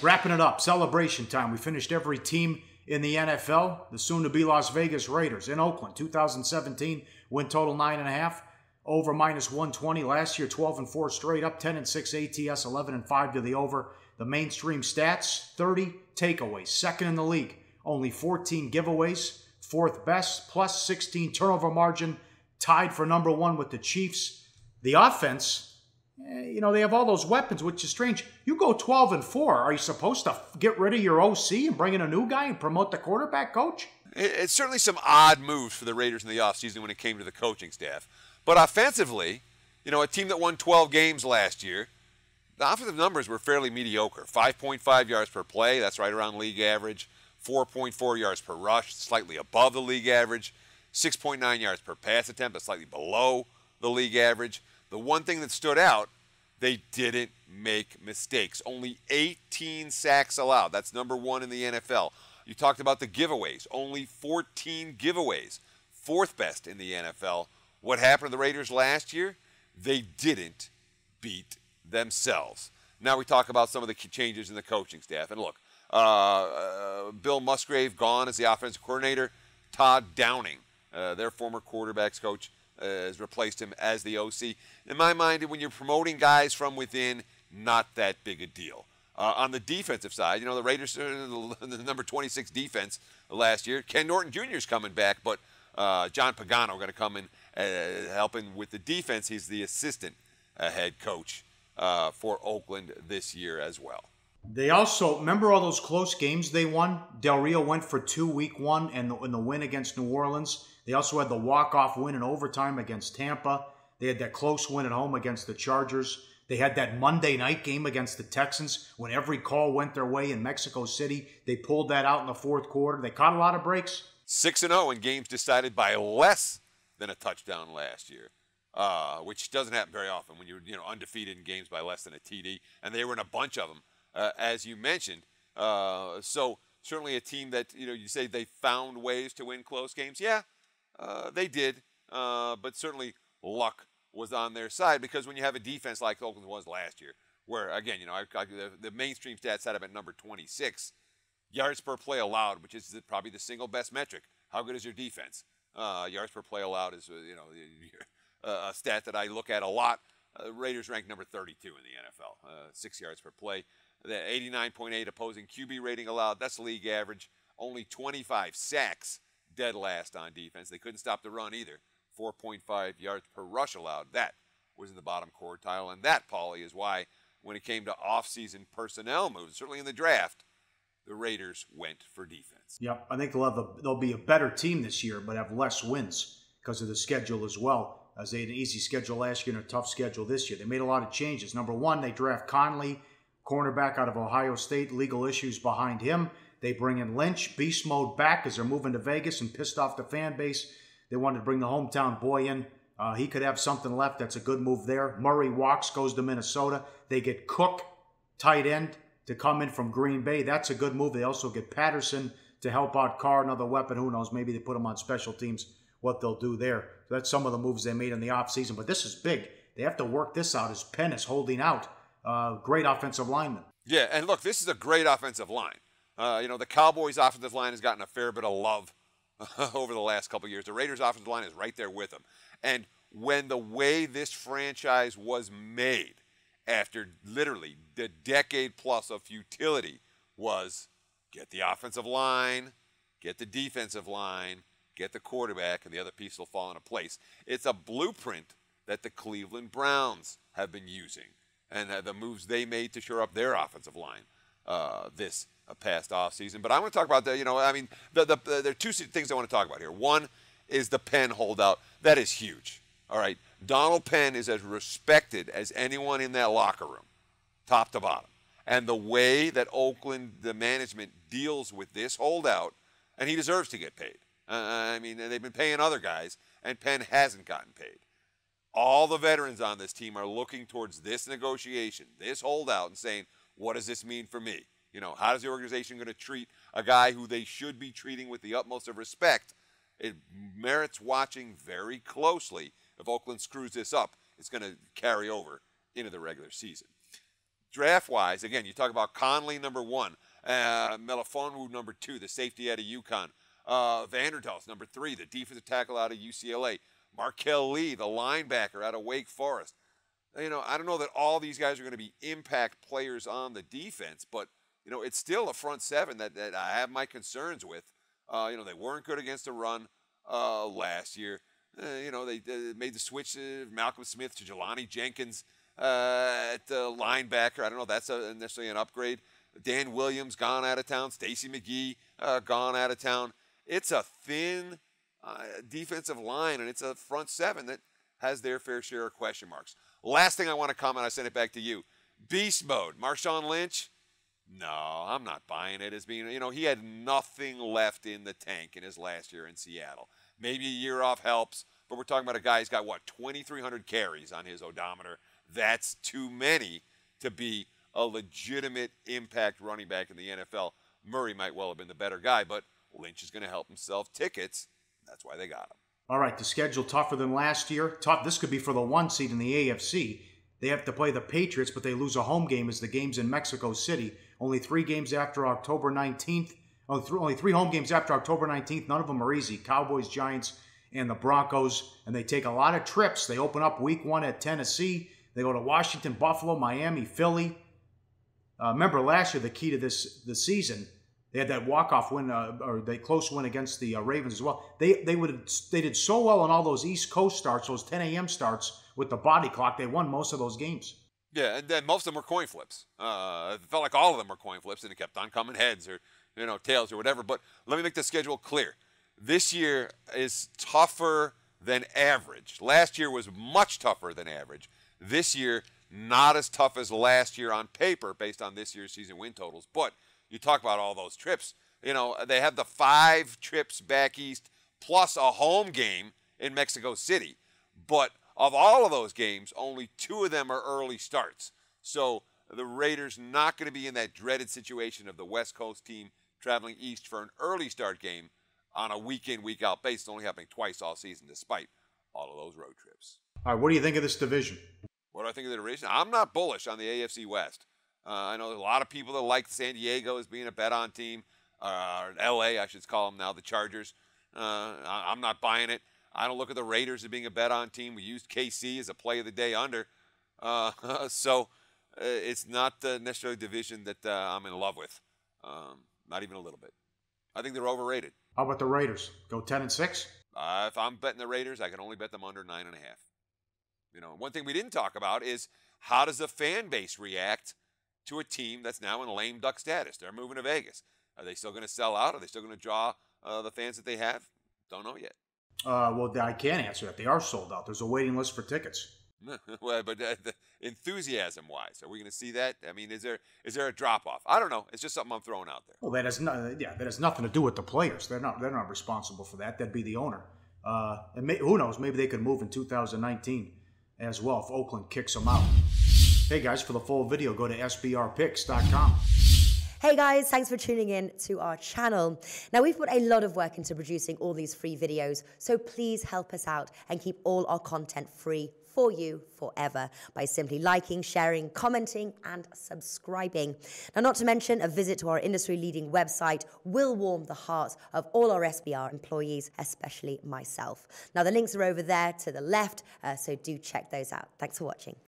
Wrapping it up, celebration time. We finished every team in the NFL. The soon-to-be Las Vegas Raiders in Oakland, 2017, win total 9.5, over -120. Last year, 12-4 straight up, 10-6 ATS, 11-5 to the over. The mainstream stats, 30 takeaways, second in the league. Only 14 giveaways, fourth best, plus 16 turnover margin, tied for number one with the Chiefs. The offense, they have all those weapons, which is strange. You go 12-4. Are you supposed to get rid of your OC and bring in a new guy and promote the quarterback coach? It's certainly some odd moves for the Raiders in the offseason when it came to the coaching staff. But offensively, a team that won 12 games last year, the offensive numbers were fairly mediocre. 5.5 yards per play, that's right around league average. 4.4 yards per rush, slightly above the league average. 6.9 yards per pass attempt, that's slightly below the league average. The one thing that stood out, they didn't make mistakes. Only 18 sacks allowed. That's number one in the NFL. You talked about the giveaways. Only 14 giveaways. Fourth best in the NFL. What happened to the Raiders last year? They didn't beat themselves. Now we talk about some of the key changes in the coaching staff. And look, Bill Musgrave gone as the offensive coordinator. Todd Downing, their former quarterbacks coach, has replaced him as the OC. In my mind, when you're promoting guys from within, not that big a deal. On the defensive side, the Raiders are the number 26 defense last year. Ken Norton Jr. is coming back, but John Pagano going to come in helping with the defense. He's the assistant head coach for Oakland this year as well. They also, remember all those close games they won? Del Rio went for 2 week one and the win against New Orleans. They also had the walk-off win in overtime against Tampa. They had that close win at home against the Chargers. They had that Monday night game against the Texans when every call went their way in Mexico City. They pulled that out in the fourth quarter. They caught a lot of breaks. 6-0 in games decided by less than a touchdown last year, which doesn't happen very often when you're undefeated in games by less than a TD. And they were in a bunch of them, as you mentioned. So certainly a team that you say they found ways to win close games. Yeah. They did, but certainly luck was on their side because when you have a defense like Oakland was last year, where, again, the mainstream stats had them at number 26, yards per play allowed, which is probably the single best metric. How good is your defense? Yards per play allowed is, a stat that I look at a lot. Raiders ranked number 32 in the NFL, 6 yards per play. The 89.8 opposing QB rating allowed, that's league average. Only 25 sacks. Dead last on defense. They couldn't stop the run either. 4.5 yards per rush allowed. That was in the bottom quartile. And that, Pauly, is why when it came to off-season personnel moves, certainly in the draft, the Raiders went for defense. Yep, I think they'll be a better team this year, but have less wins because of the schedule as well. As they had an easy schedule last year and a tough schedule this year. They made a lot of changes. Number one, they draft Conley, cornerback out of Ohio State, legal issues behind him. They bring in Lynch, beast mode back as they're moving to Vegas and pissed off the fan base. They wanted to bring the hometown boy in. He could have something left. That's a good move there. Murray walks, goes to Minnesota. They get Cook, tight end, to come in from Green Bay. That's a good move. They also get Patterson to help out Carr, another weapon. Who knows? Maybe they put him on special teams, what they'll do there. So that's some of the moves they made in the offseason. But this is big. They have to work this out as Penn is holding out. Great offensive lineman. Yeah, and look, this is a great offensive line. The Cowboys' offensive line has gotten a fair bit of love over the last couple of years. The Raiders' offensive line is right there with them. And when the way this franchise was made after literally the decade plus of futility was get the offensive line, get the defensive line, get the quarterback, and the other piece will fall into place. It's a blueprint that the Cleveland Browns have been using and the moves they made to shore up their offensive line this past offseason. But I want to talk about there are two things I want to talk about here. One is the Penn holdout. That is huge. All right. Donald Penn is as respected as anyone in that locker room, top to bottom. And the way that Oakland, the management, deals with this holdout, and he deserves to get paid. They've been paying other guys, and Penn hasn't gotten paid. All the veterans on this team are looking towards this negotiation, this holdout, and saying, what does this mean for me? How is the organization going to treat a guy who they should be treating with the utmost of respect? It merits watching very closely. If Oakland screws this up, it's going to carry over into the regular season. draft-wise, again, you talk about Conley, number 1, Melifonwu, number 2, the safety out of UConn, Vanderdahl, number 3, the defensive tackle out of UCLA, Markel Lee, the linebacker out of Wake Forest. You know, I don't know that all these guys are going to be impact players on the defense, but, you know, it's still a front seven that I have my concerns with. You know, they weren't good against the run last year. You know, they made the switch to Malcolm Smith to Jelani Jenkins at the linebacker. I don't know if that's necessarily an upgrade. Dan Williams gone out of town. Stacey McGee gone out of town. It's a thin defensive line, and it's a front seven that has their fair share of question marks. Last thing I want to comment, I send it back to you. Beast mode. Marshawn Lynch? No, I'm not buying it as being, you know, he had nothing left in the tank in his last year in Seattle. Maybe a year off helps, but we're talking about a guy who's got, what, 2,300 carries on his odometer. That's too many to be a legitimate impact running back in the NFL. Murray might well have been the better guy, but Lynch is going to help himself tickets. That's why they got him. All right, the schedule tougher than last year. Tough. This could be for the 1 seed in the AFC. They have to play the Patriots, but they lose a home game as the game's in Mexico City. Only 3 games after October 19th. Only 3 home games after October 19th. None of them are easy. Cowboys, Giants, and the Broncos. And they take a lot of trips. They open up week 1 at Tennessee. They go to Washington, Buffalo, Miami, Philly. Remember last year, the key to this season, they had that walk-off win, or the close win against the Ravens as well. They did so well on all those East Coast starts, those 10 a.m. starts with the body clock. They won most of those games. Yeah, and then most of them were coin flips. It felt like all of them were coin flips, and it kept on coming heads or, you know, tails or whatever. But let me make the schedule clear. This year is tougher than average. Last year was much tougher than average. This year, not as tough as last year on paper based on this year's season win totals. But you talk about all those trips. You know, they have the 5 trips back east plus a home game in Mexico City. But of all of those games, only 2 of them are early starts. So the Raiders not going to be in that dreaded situation of the West Coast team traveling east for an early start game on a week-in, week-out basis, only happening twice all season despite all of those road trips. All right, what do you think of this division? What do I think of the division? I'm not bullish on the AFC West. I know there's a lot of people that like San Diego as being a bet-on team. L.A., I should call them now, the Chargers. I'm not buying it. I don't look at the Raiders as being a bet-on team. We used KC as a play of the day under. So it's not necessarily a division that I'm in love with. Not even a little bit. I think they're overrated. How about the Raiders? Go 10-6? If I'm betting the Raiders, I can only bet them under 9.5. You know, one thing we didn't talk about is how does the fan base react to a team that's now in lame duck status? They're moving to Vegas. Are they still going to sell out? Are they still going to draw the fans that they have? Don't know yet. Well, I can't answer that. They are sold out. There's a waiting list for tickets. Well, but the enthusiasm-wise, are we going to see that? I mean, is there a drop-off? I don't know. It's just something I'm throwing out there. Well, that has nothing to do with the players. They're not responsible for that. That'd be the owner. And who knows? Maybe they could move in 2019 as well if Oakland kicks them out. Hey guys, for the full video, go to sbrpicks.com. Hey guys, thanks for tuning in to our channel. Now, we've put a lot of work into producing all these free videos, so please help us out and keep all our content free for you forever by simply liking, sharing, commenting, and subscribing. Now, not to mention, a visit to our industry-leading website will warm the hearts of all our SBR employees, especially myself. Now, the links are over there to the left, so do check those out. Thanks for watching.